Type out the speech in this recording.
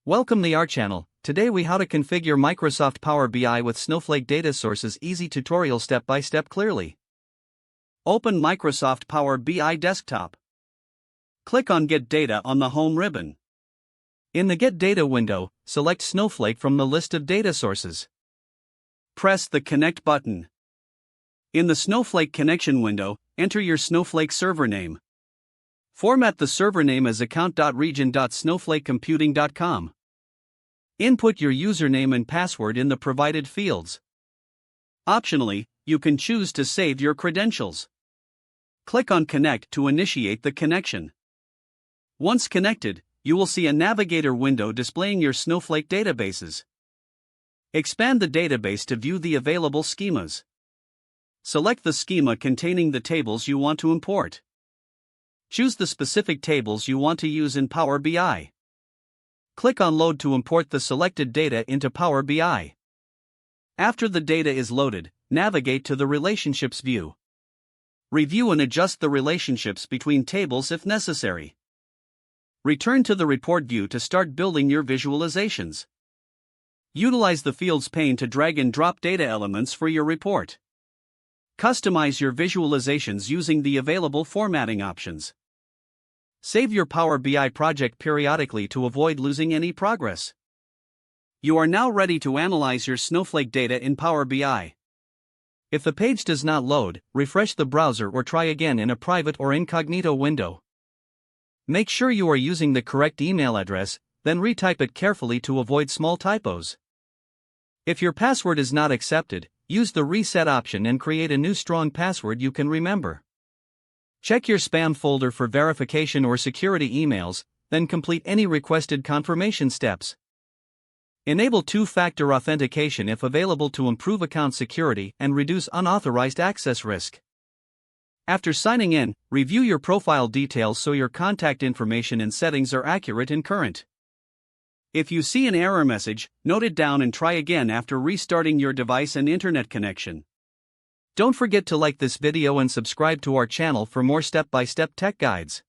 Welcome to our channel. Today we how to configure Microsoft Power BI with Snowflake data sources. Easy tutorial step by step clearly. Open Microsoft Power BI desktop. Click on Get Data on the home ribbon. In the Get Data window, select Snowflake from the list of data sources. Press the Connect button. In the Snowflake connection window, enter your Snowflake server name. Format the server name as account.region.snowflakecomputing.com. Input your username and password in the provided fields. Optionally, you can choose to save your credentials. Click on Connect to initiate the connection. Once connected, you will see a navigator window displaying your Snowflake databases. Expand the database to view the available schemas. Select the schema containing the tables you want to import. Choose the specific tables you want to use in Power BI. Click on Load to import the selected data into Power BI. After the data is loaded, navigate to the Relationships view. Review and adjust the relationships between tables if necessary. Return to the Report view to start building your visualizations. Utilize the Fields pane to drag and drop data elements for your report. Customize your visualizations using the available formatting options. Save your Power BI project periodically to avoid losing any progress. You are now ready to analyze your Snowflake data in Power BI. If the page does not load, refresh the browser or try again in a private or incognito window. Make sure you are using the correct email address, then retype it carefully to avoid small typos. If your password is not accepted, use the reset option and create a new strong password you can remember. Check your spam folder for verification or security emails, then complete any requested confirmation steps. Enable two-factor authentication if available to improve account security and reduce unauthorized access risk. After signing in, review your profile details so your contact information and settings are accurate and current. If you see an error message, note it down and try again after restarting your device and internet connection. Don't forget to like this video and subscribe to our channel for more step-by-step tech guides.